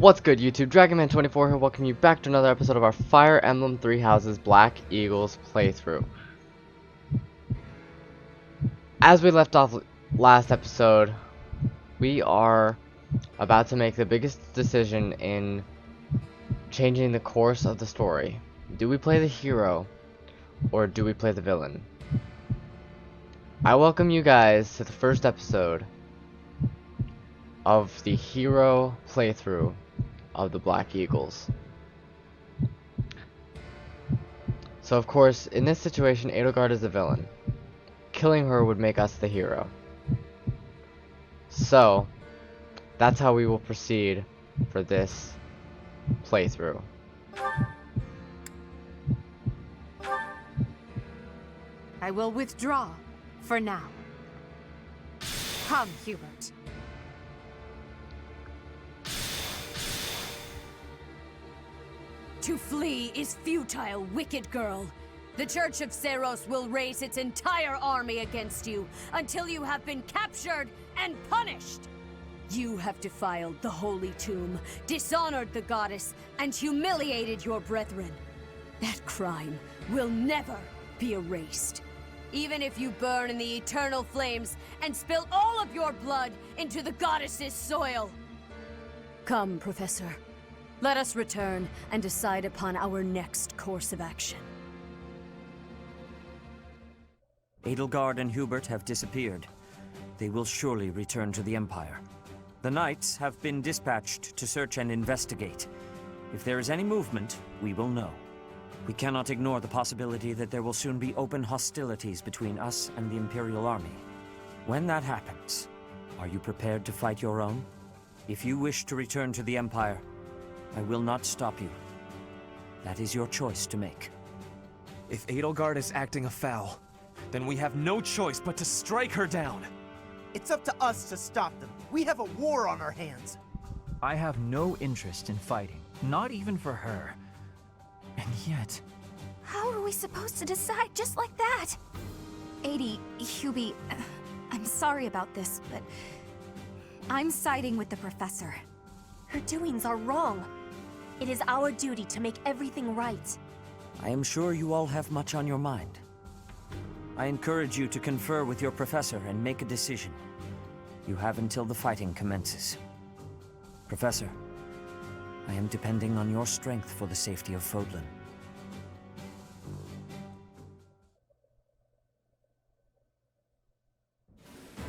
What's good, YouTube? Dragonman24 here, welcome you back to another episode of our Fire Emblem Three Houses Black Eagles playthrough. As we left off last episode, we are about to make the biggest decision in changing the course of the story. Do we play the hero, or do we play the villain? I welcome you guys to the first episode of the hero playthrough of the Black Eagles. So of course, in this situation, Edelgard is the villain. Killing her would make us the hero. So, that's how we will proceed for this playthrough. I will withdraw for now. Come, Hubert. To flee is futile, wicked girl. The Church of Seiros will raise its entire army against you until you have been captured and punished. You have defiled the holy tomb, dishonored the goddess, and humiliated your brethren. That crime will never be erased. Even if you burn in the eternal flames and spill all of your blood into the goddess's soil. Come, Professor. Let us return and decide upon our next course of action. Edelgard and Hubert have disappeared. They will surely return to the Empire. The Knights have been dispatched to search and investigate. If there is any movement, we will know. We cannot ignore the possibility that there will soon be open hostilities between us and the Imperial Army. When that happens, are you prepared to fight your own? If you wish to return to the Empire, I will not stop you. That is your choice to make. If Edelgard is acting afoul, then we have no choice but to strike her down. It's up to us to stop them. We have a war on our hands. I have no interest in fighting, not even for her. And yet... How are we supposed to decide just like that? Hubie, I'm sorry about this, but I'm siding with the Professor. Her doings are wrong. It is our duty to make everything right. I am sure you all have much on your mind. I encourage you to confer with your professor and make a decision. You have until the fighting commences. Professor, I am depending on your strength for the safety of Fodlan.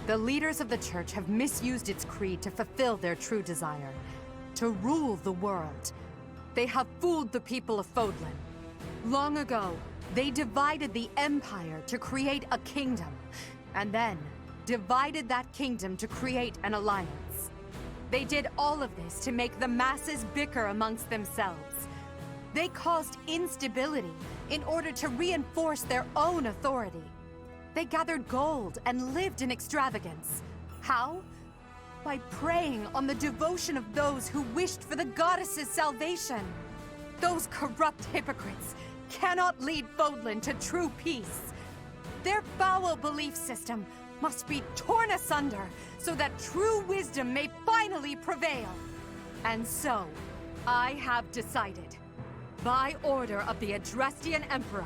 The leaders of the Church have misused its creed to fulfill their true desire. To rule the world. They have fooled the people of Fodlan. Long ago, they divided the Empire to create a kingdom, and then divided that kingdom to create an alliance. They did all of this to make the masses bicker amongst themselves. They caused instability in order to reinforce their own authority. They gathered gold and lived in extravagance. How? By preying on the devotion of those who wished for the goddess's salvation. Those corrupt hypocrites cannot lead Fodlan to true peace. Their foul belief system must be torn asunder so that true wisdom may finally prevail. And so, I have decided, by order of the Adrestian Emperor,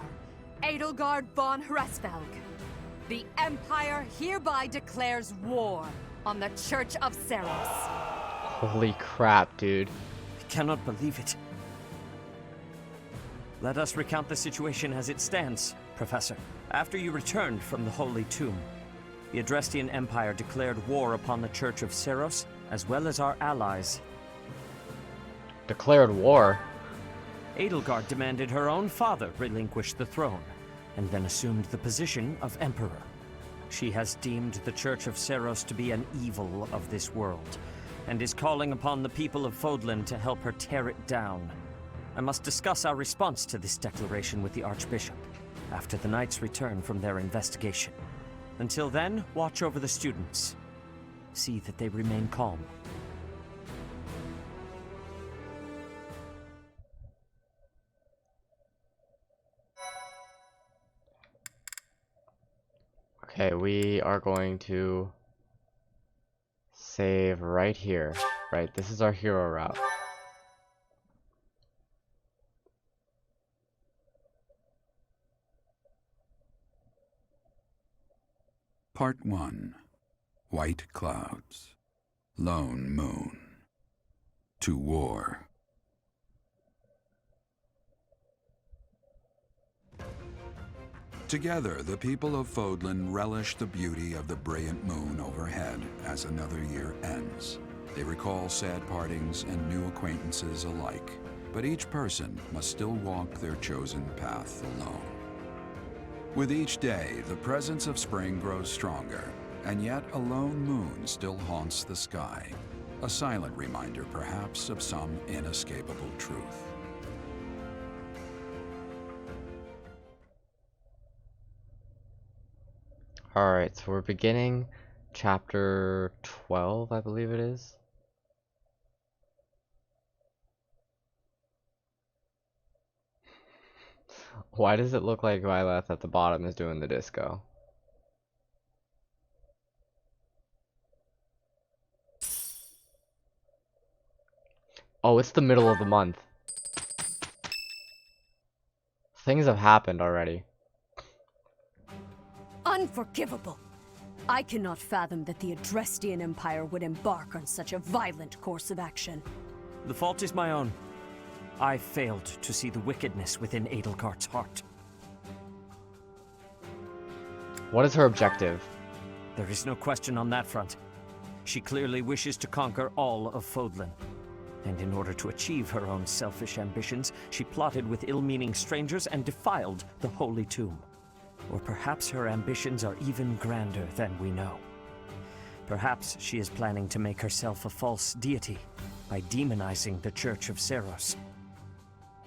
Edelgard von Hresvelg, the Empire hereby declares war on the Church of Seiros. Holy crap, dude. I cannot believe it. Let us recount the situation as it stands, Professor. After you returned from the Holy Tomb, the Adrestian Empire declared war upon the Church of Seiros, as well as our allies. Declared war? Edelgard demanded her own father relinquish the throne, and then assumed the position of Emperor. She has deemed the Church of Seiros to be an evil of this world, and is calling upon the people of Fodlan to help her tear it down. I must discuss our response to this declaration with the Archbishop, after the Knights return from their investigation. Until then, watch over the students. See that they remain calm. Okay, we are going to save right here. Right, this is our hero route. Part 1. White Clouds. Lone Moon. To War. Together, the people of Fodlan relish the beauty of the brilliant moon overhead as another year ends. They recall sad partings and new acquaintances alike, but each person must still walk their chosen path alone. With each day, the presence of spring grows stronger, and yet a lone moon still haunts the sky, a silent reminder perhaps of some inescapable truth. Alright, so we're beginning chapter 12, I believe it is. Why does it look like Violet at the bottom is doing the disco? Oh, it's the middle of the month. Things have happened already. Unforgivable! I cannot fathom that the Adrestian Empire would embark on such a violent course of action. The fault is my own. I failed to see the wickedness within Edelgard's heart. What is her objective? There is no question on that front. She clearly wishes to conquer all of Fodlan. And in order to achieve her own selfish ambitions, she plotted with ill-meaning strangers and defiled the Holy Tomb. Or perhaps her ambitions are even grander than we know. Perhaps she is planning to make herself a false deity by demonizing the Church of Seiros.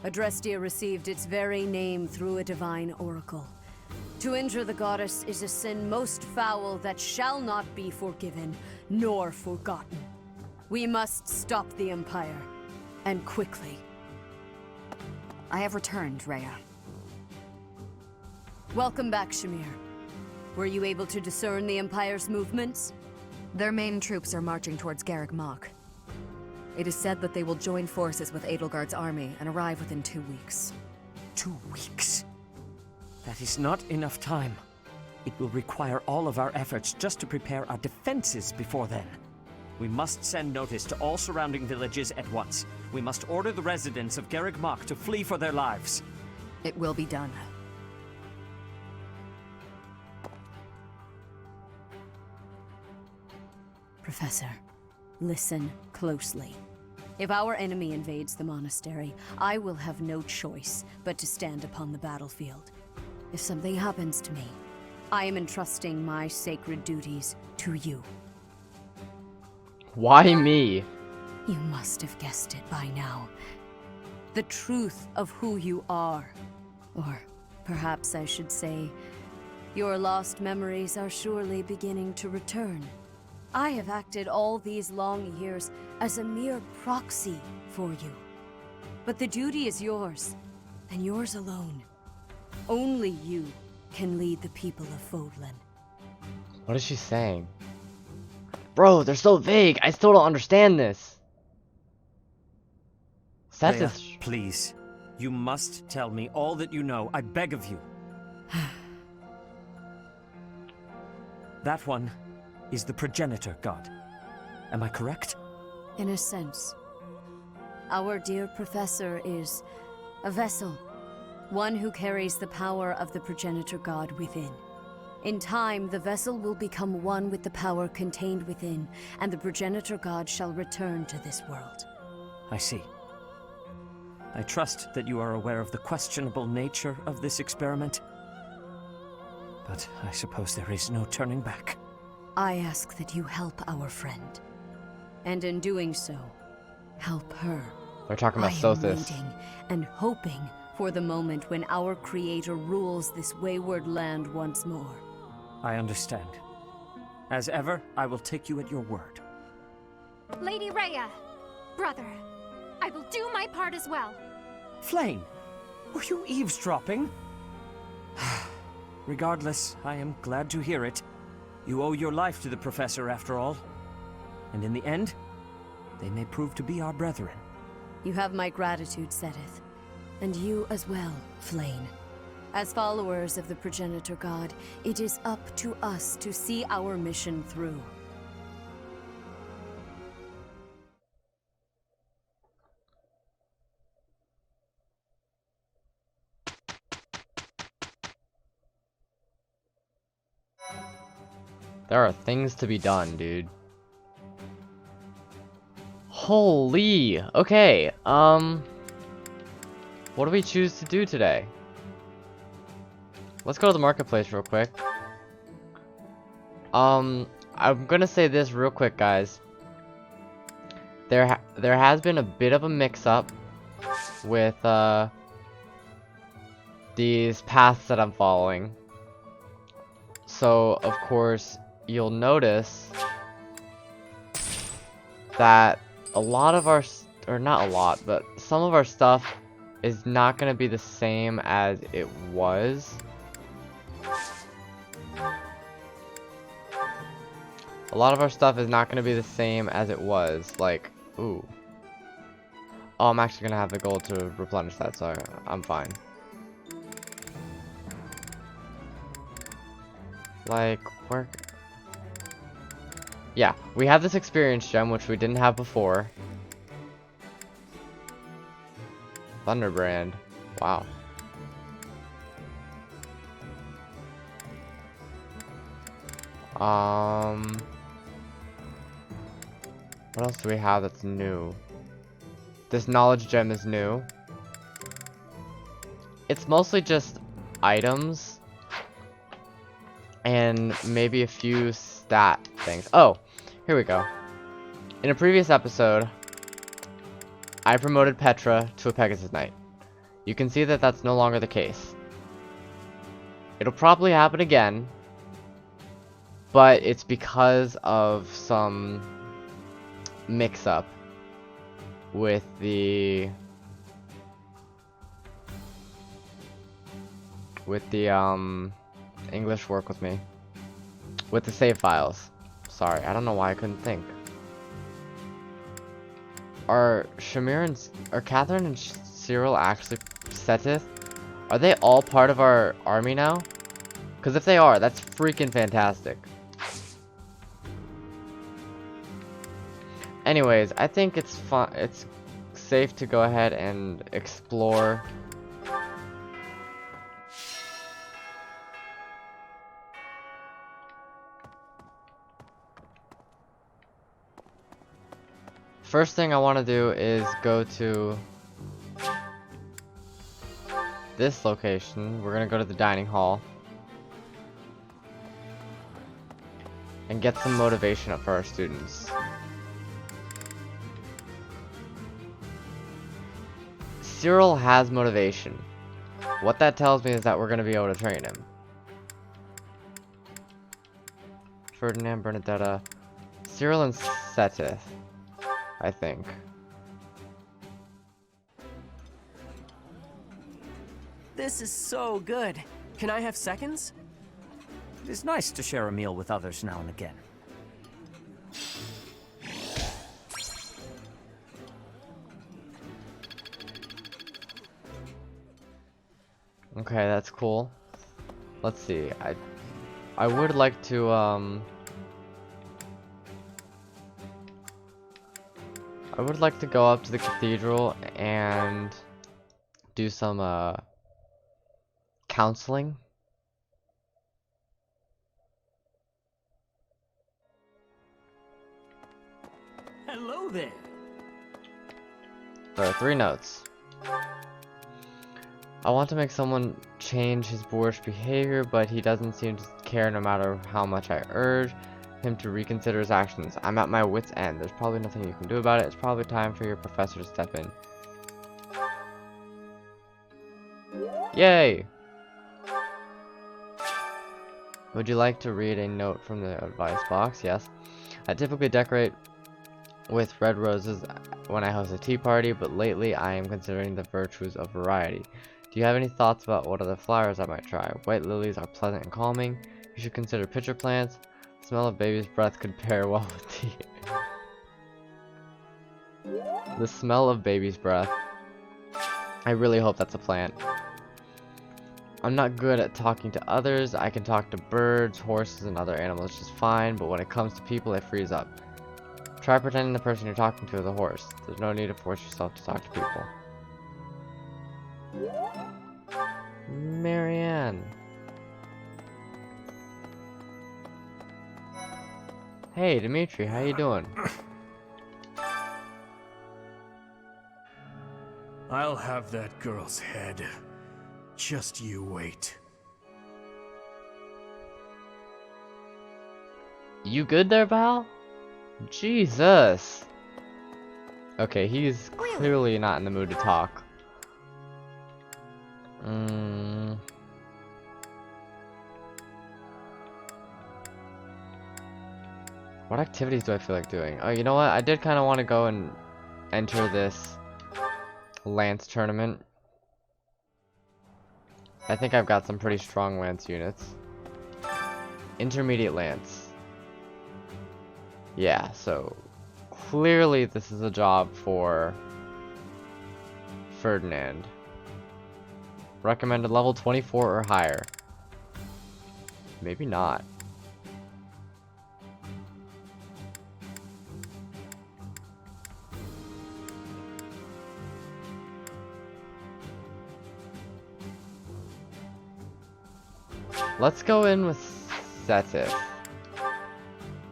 Adrestia received its very name through a divine oracle. To injure the goddess is a sin most foul that shall not be forgiven, nor forgotten. We must stop the Empire, and quickly. I have returned, Rhea. Welcome back, Shamir. Were you able to discern the Empire's movements? Their main troops are marching towards Garreg Mach. It is said that they will join forces with Edelgard's army and arrive within 2 weeks. 2 weeks? That is not enough time. It will require all of our efforts just to prepare our defenses before then. We must send notice to all surrounding villages at once. We must order the residents of Garreg Mach to flee for their lives. It will be done. Professor, listen closely. If our enemy invades the monastery, I will have no choice but to stand upon the battlefield. If something happens to me, I am entrusting my sacred duties to you. Why me? You must have guessed it by now. The truth of who you are. Or perhaps I should say, your lost memories are surely beginning to return. I have acted all these long years as a mere proxy for you. But the duty is yours, and yours alone. Only you can lead the people of Fodlan. What is she saying? Bro, they're so vague. I still don't understand this. Seth Rhea, is... please. You must tell me all that you know. I beg of you. That one is the progenitor god. Am I correct? In a sense. Our dear professor is a vessel. One who carries the power of the progenitor god within. In time, the vessel will become one with the power contained within, and the progenitor god shall return to this world. I see. I trust that you are aware of the questionable nature of this experiment. But I suppose there is no turning back. I ask that you help our friend. And in doing so, help her. We're talking about I am Sothis. waiting and hoping for the moment when our creator rules this wayward land once more. I understand. As ever, I will take you at your word. Lady Rhea, brother, I will do my part as well. Flame, were you eavesdropping? Regardless, I am glad to hear it. You owe your life to the Professor, after all. And in the end, they may prove to be our brethren. You have my gratitude, Sedith. And you as well, Flame. As followers of the progenitor god, it is up to us to see our mission through. There are things to be done, dude. Holy! Okay, what do we choose to do today? Let's go to the marketplace real quick. I'm gonna say this real quick, guys. There has been a bit of a mix-up with, these paths that I'm following. So, of course, you'll notice that a lot of our, or not a lot, but some of our stuff is not going to be the same as it was. A lot of our stuff is not going to be the same as it was. Like, ooh. Oh, I'm actually going to have the gold to replenish that, so I'm fine. Like, where? Yeah, we have this experience gem, which we didn't have before. Thunderbrand. Wow. What else do we have that's new? This knowledge gem is new. It's mostly just items and maybe a few stat things. Oh, here we go. In a previous episode, I promoted Petra to a Pegasus Knight. You can see that that's no longer the case. It'll probably happen again, but it's because of some mix-up with the English work with me. With the save files. Sorry, I don't know why I couldn't think. Are Shamir and are Catherine and Cyril actually Setith? Are they all part of our army now? Because if they are, that's freaking fantastic. Anyways, I think it's fun. It's safe to go ahead and explore. First thing I want to do is go to this location. We're gonna go to the dining hall and get some motivation up for our students. Cyril has motivation. What that tells me is that we're gonna be able to train him. Ferdinand, Bernadetta, Cyril, and Setith, I think. This is so good. Can I have seconds? It is nice to share a meal with others now and again. Okay, that's cool. Let's see. I would like to I would like to go up to the cathedral and do some counseling. Hello there. There are 3 notes. I want to make someone change his boorish behavior, but he doesn't seem to care no matter how much I urge him to reconsider his actions. I'm at my wit's end. There's probably nothing you can do about it. It's probably time for your professor to step in. Yay! Would you like to read a note from the advice box? Yes. I typically decorate with red roses when I host a tea party, but lately I am considering the virtues of variety. Do you have any thoughts about what other flowers I might try? White lilies are pleasant and calming. You should consider pitcher plants. The smell of baby's breath could pair well with tea. The smell of baby's breath. I really hope that's a plant. I'm not good at talking to others. I can talk to birds, horses, and other animals just fine, but when it comes to people, it frees up. Try pretending the person you're talking to is a horse. There's no need to force yourself to talk to people. Marianne. Hey, Dimitri, how you doing? I'll have that girl's head. Just you wait. You good there, Val? Jesus. Okay, he's clearly not in the mood to talk. What activities do I feel like doing? Oh, you know what? I did kind of want to go and enter this Lance tournament. I think I've got some pretty strong Lance units. Intermediate Lance. Yeah, so clearly this is a job for Ferdinand. Recommended level 24 or higher. Maybe not. Let's go in with Setif,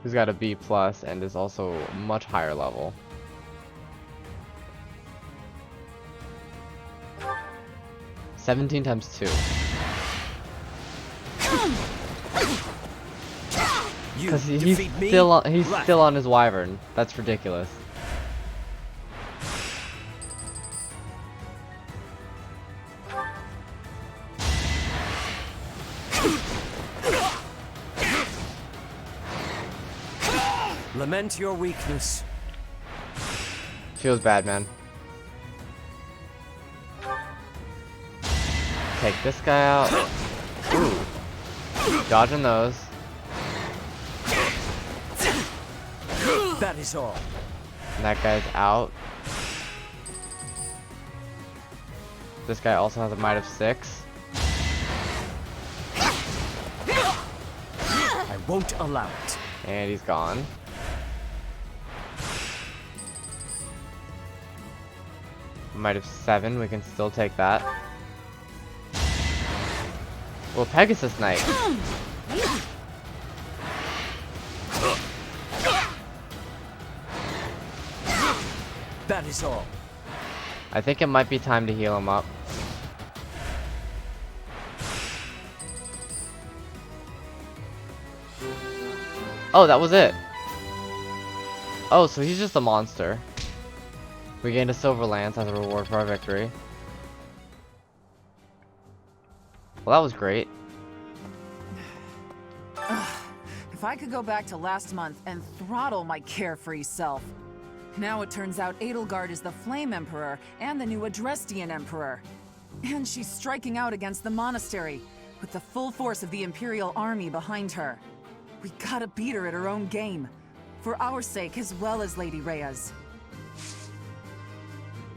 who's got a B+ and is also much higher level. $17 times 2. Because he's still on his wyvern. That's ridiculous. Lament your weakness. Feels bad, man. Take this guy out. Ooh. Dodging those. That is all. And that guy's out. This guy also has a might of 6. I won't allow it. And he's gone. Might have 7, we can still take that. Well, Pegasus Knight. That is all. I think it might be time to heal him up. Oh, that was it. Oh, so he's just a monster. We gained a silver lance as a reward for our victory. Well, that was great. If I could go back to last month and throttle my carefree self. Now it turns out Edelgard is the Flame Emperor and the new Adrestian Emperor. And she's striking out against the Monastery, with the full force of the Imperial Army behind her. We gotta beat her at her own game. For our sake as well as Lady Rhea's.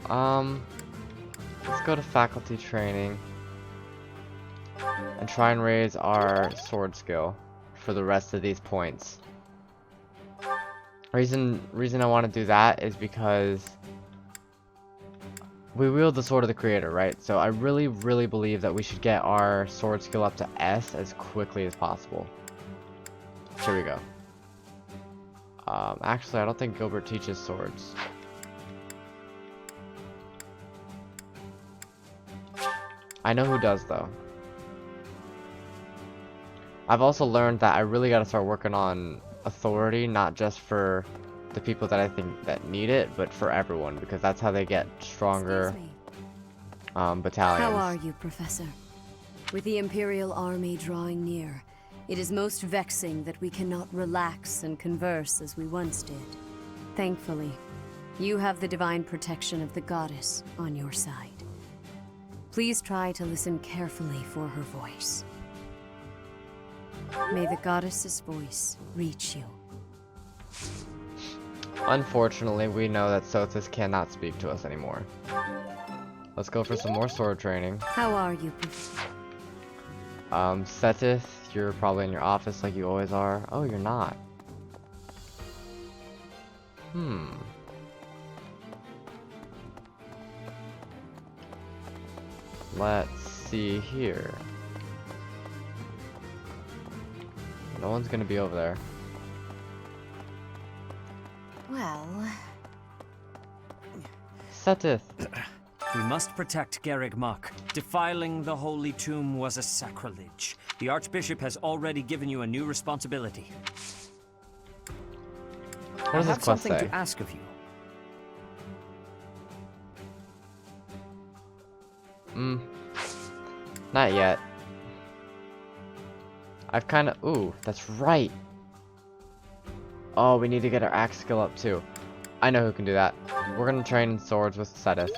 Let's go to faculty training and try and raise our sword skill for the rest of these points. Reason I want to do that is because we wield the sword of the creator, right? So I really believe that we should get our sword skill up to S as quickly as possible. Here we go. Actually, I don't think Gilbert teaches swords. I know who does, though. I've also learned that I really gotta start working on authority, not just for the people that I think that need it, but for everyone, because that's how they get stronger battalions. How are you, Professor? With the Imperial Army drawing near, it is most vexing that we cannot relax and converse as we once did. Thankfully, you have the divine protection of the goddess on your side. Please try to listen carefully for her voice. May the goddess's voice reach you. Unfortunately, we know that Sothis cannot speak to us anymore. Let's go for some more sword training. How are you? Setith, you're probably in your office like you always are. Oh, you're not. Let's see here. No one's gonna be over there. Well... Setith. We must protect Garreg Mach. Defiling the holy tomb was a sacrilege. The Archbishop has already given you a new responsibility. What does I this have quest something say? to ask of you. Not yet. I've kind of... Ooh, that's right. Oh, we need to get our axe skill up too. I know who can do that. We're gonna train swords with Setith.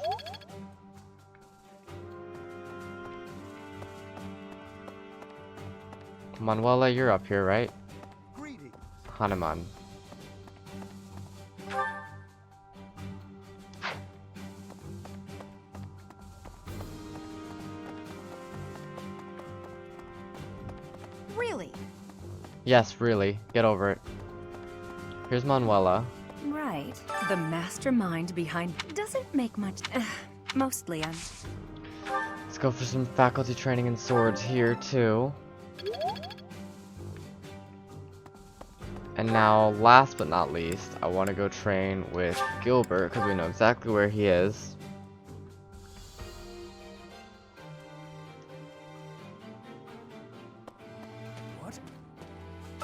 Manuela, you're up here, right? Greetings. Hanuman. Really? Yes, really. Get over it. Here's Manuela. Right. The mastermind behind doesn't make much... mostly, Let's go for some faculty training in swords here, too. And now, last but not least, I want to go train with Gilbert, because we know exactly where he is. What?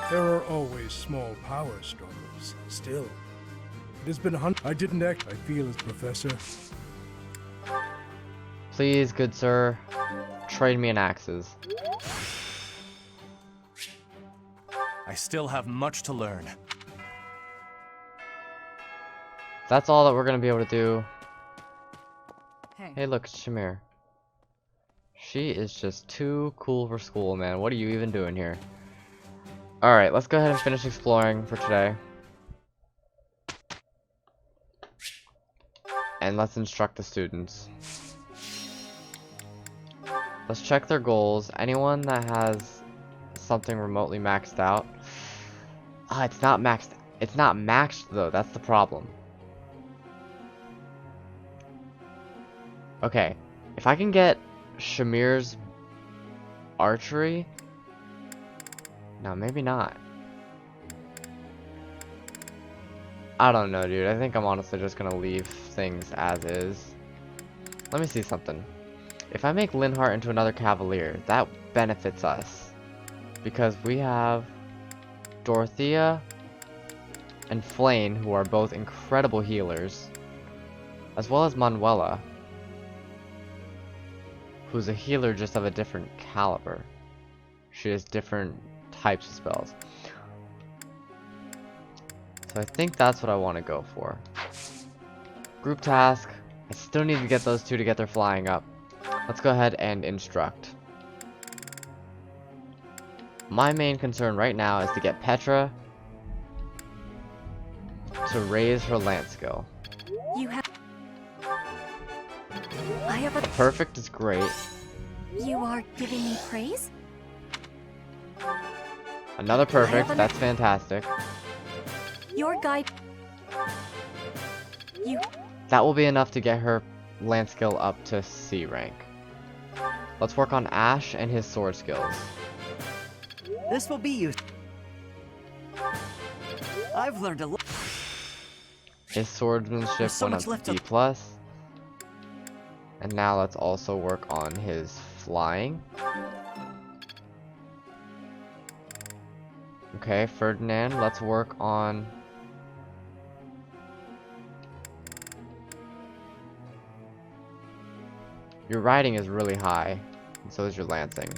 There are always small power struggles. Still, it has been I didn't act. I feel as professor. Please, good sir, trade me in axes. I still have much to learn. That's all that we're going to be able to do. Hey. Hey, look, it's Shamir. She is just too cool for school, man. What are you even doing here? Alright, let's go ahead and finish exploring for today. And let's instruct the students. Let's check their goals. Anyone that has something remotely maxed out. Ah, it's not maxed. It's not maxed though. That's the problem. Okay, if I can get Shamir's archery. No, maybe not. I don't know, dude. I think I'm honestly just gonna leave things as is. Let me see something. If I make Linhart into another Cavalier, that benefits us. Because we have Dorothea and Flayn, who are both incredible healers. As well as Manuela, who's a healer just of a different caliber. She has different types of spells. So I think that's what I want to go for. Group task. I still need to get those two to get their flying up. Let's go ahead and instruct. My main concern right now is to get Petra to raise her lance skill. You have... I have a... Perfect is great. You are giving me praise? Another perfect, that's fantastic. Your guide... You... That will be enough to get her lance skill up to C rank. Let's work on Ash and his sword skills. This will be useful. I've learned a lot. His swordsmanship went up to D+. And now let's also work on his flying. Okay, Ferdinand, let's work on... Your riding is really high, and so is your lancing.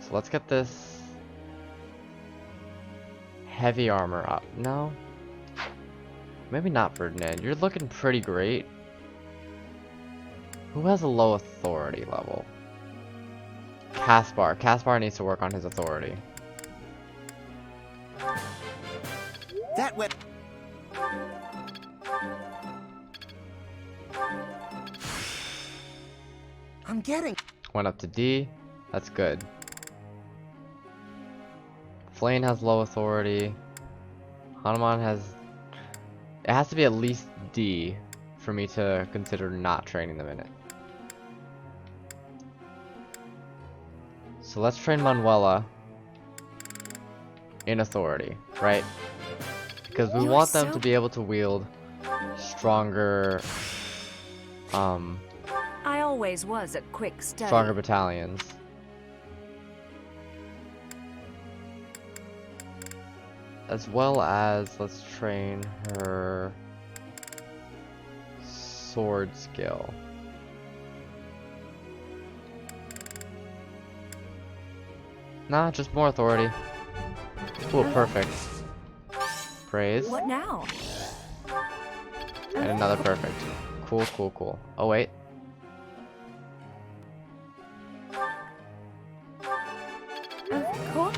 So let's get this heavy armor up. No? Maybe not, Ferdinand. You're looking pretty great. Who has a low authority level? Caspar. Caspar needs to work on his authority. That went. I'm getting. Went up to D. That's good. Flame has low authority. Hanuman has... It has to be at least D for me to consider not training them in it. So let's train Manuela in authority, right? Because we want them to be able to wield stronger, I always was a quick study. stronger battalions. As well as, let's train her sword skill. Nah, just more authority. Cool, perfect. Praise. What now? And another perfect. Cool, cool, cool. Oh, wait. Cool.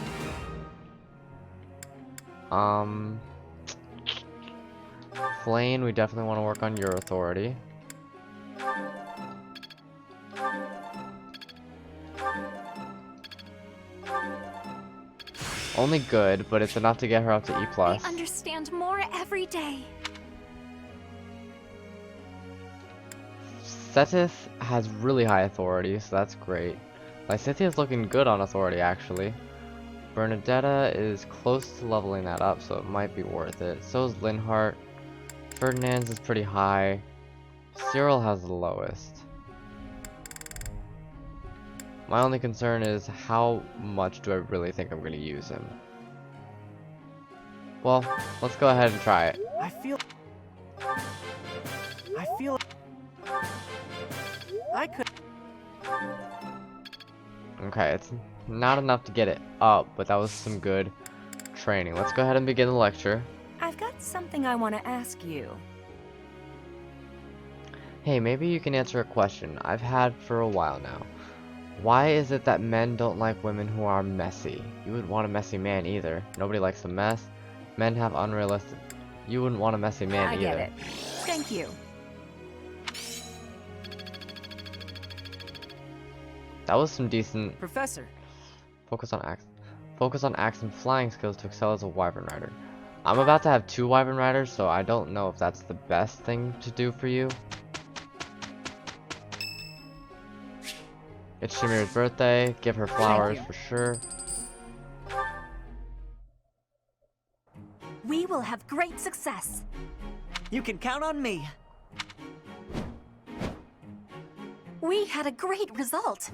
Flame, we definitely want to work on your authority. Only good, but it's enough to get her up to E+. I understand more every day. Setith has really high authority, so that's great. Lysithia's looking good on authority, actually. Bernadetta is close to leveling that up, so it might be worth it. So is Linhart. Ferdinand's is pretty high. Cyril has the lowest. My only concern is how much do I really think I'm going to use him? Well, let's go ahead and try it. I feel I could. Okay, it's not enough to get it up, but that was some good training. Let's go ahead and begin the lecture. I've got something I want to ask you. Hey, maybe you can answer a question I've had for a while now. Why is it that men don't like women who are messy? You wouldn't want a messy man either. Nobody likes a mess. Men have unrealistic... You wouldn't want a messy man I either. get it. Thank you. That was some decent... Professor. Focus on axe and flying skills to excel as a wyvern rider. I'm about to have 2 wyvern riders, so I don't know if that's the best thing to do for you. It's Shamir's birthday. Give her flowers for sure. We will have great success. You can count on me. We had a great result.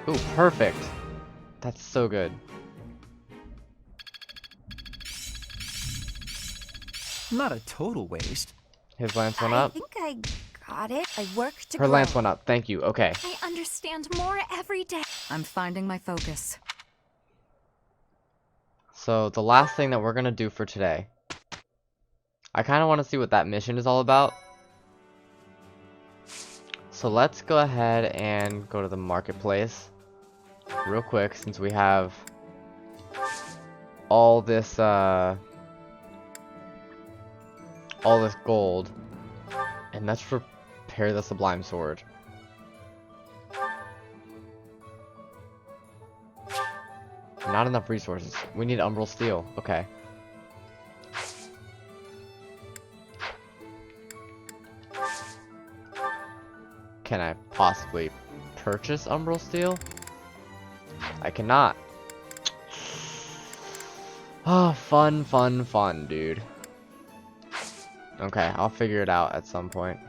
Ooh, perfect. That's so good. Not a total waste. His lance went up. I think I got it. I worked to Her grow. lance went up. Thank you. Okay. I understand more every day. I'm finding my focus. So the last thing that we're gonna do for today, I kind of want to see what that mission is all about. So let's go ahead and go to the marketplace real quick, since we have all this gold, and let's repair the sublime sword. Not enough resources. We need umbral steel. Okay. Can I possibly purchase umbral steel? I cannot. Oh, fun, fun, fun, dude. Okay, I'll figure it out at some point.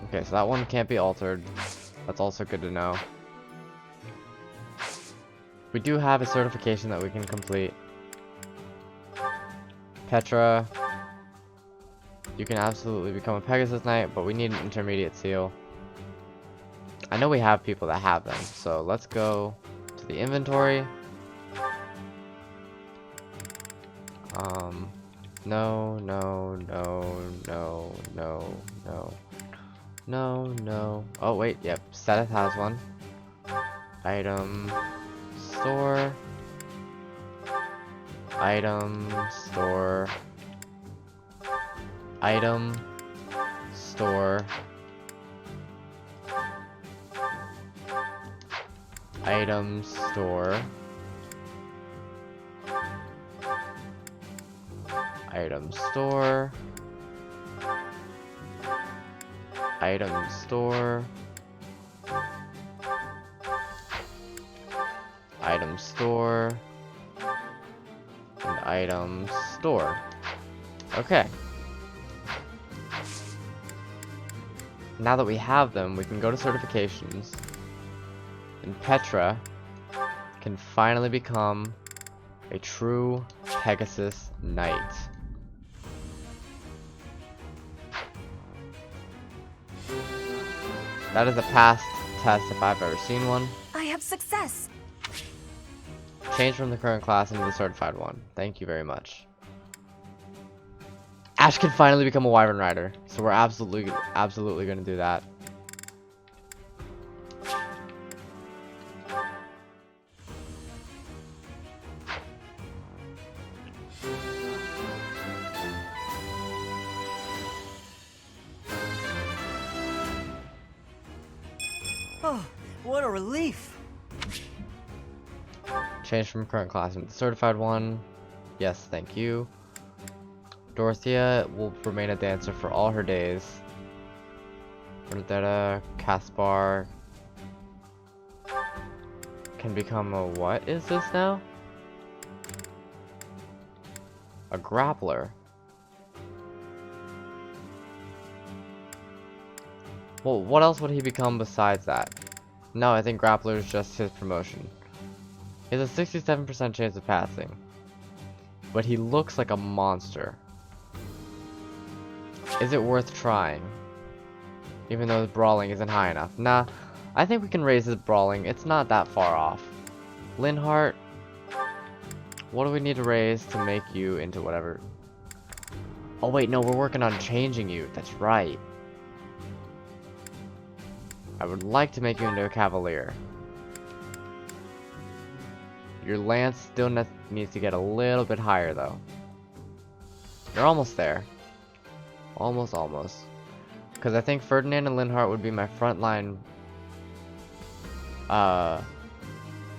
Okay, so that one can't be altered. That's also good to know. We do have a certification that we can complete. Petra, you can absolutely become a Pegasus Knight, but we need an intermediate seal. I know we have people that have them, so let's go to the inventory. No, no, no, no, no, no. No, no. Oh, wait, yep. Setith has one. Item. Store. Item. Store. Item store. Item store. Item store. Item store. Item store. And item store. Okay. Now that we have them, we can go to certifications. And Petra can finally become a true Pegasus Knight. That is a passed test if I've ever seen one. I have success. Change from the current class into the certified one. Thank you very much. Ash can finally become a Wyvern Rider, so we're absolutely gonna do that. Oh, what a relief. Change from current class into the certified one. Yes, thank you. Dorothea will remain a dancer for all her days. Bernadetta, Caspar can become a what is this now? A grappler. Well, what else would he become besides that? No, I think grappler is just his promotion. He has a 67% chance of passing. But he looks like a monster. Is it worth trying? Even though his brawling isn't high enough. Nah, I think we can raise his brawling. It's not that far off. Linhardt, what do we need to raise to make you into whatever? Oh wait, no, we're working on changing you. That's right. I would like to make you into a Cavalier. Your lance still needs to get a little bit higher though. You're almost there. Almost. Because I think Ferdinand and Linhardt would be my frontline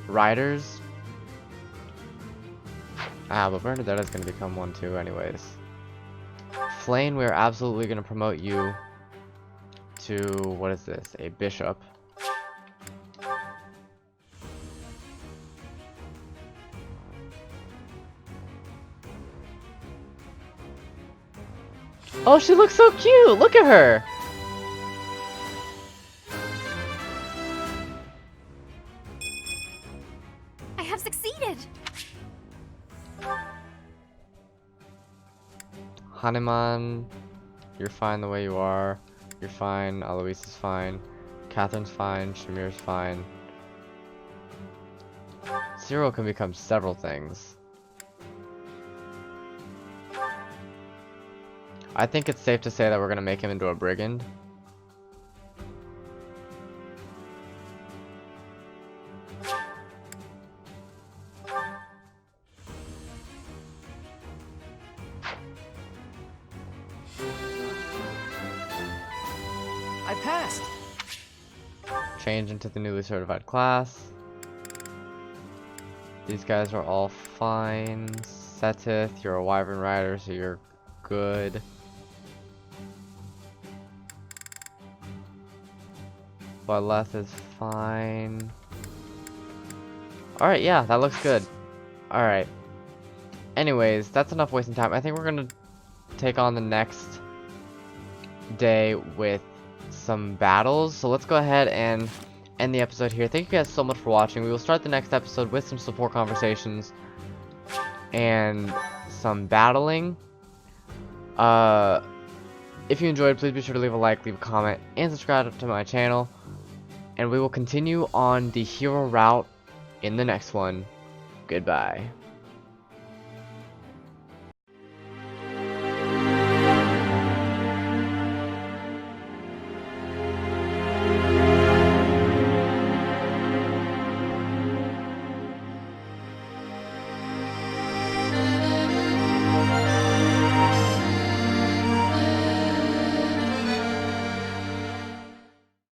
riders. But Bernadetta's going to become one too anyways. Flane, we're absolutely going to promote you to, what is this? A bishop. Oh, she looks so cute! Look at her! I have succeeded. Hanuman, you're fine the way you are. You're fine. Alois is fine. Catherine's fine. Shamir's fine. Zero can become several things. I think it's safe to say that we're going to make him into a brigand. I passed. Change into the newly certified class. These guys are all fine. Setith, you're a Wyvern Rider, so you're good. Baleth is fine. Alright, yeah, that looks good. Alright. Anyways, that's enough wasting time. I think we're gonna take on the next day with some battles. So let's go ahead and end the episode here. Thank you guys so much for watching. We will start the next episode with some support conversations and some battling. If you enjoyed, please be sure to leave a like, leave a comment, and subscribe to my channel. And we will continue on the hero route in the next one. Goodbye.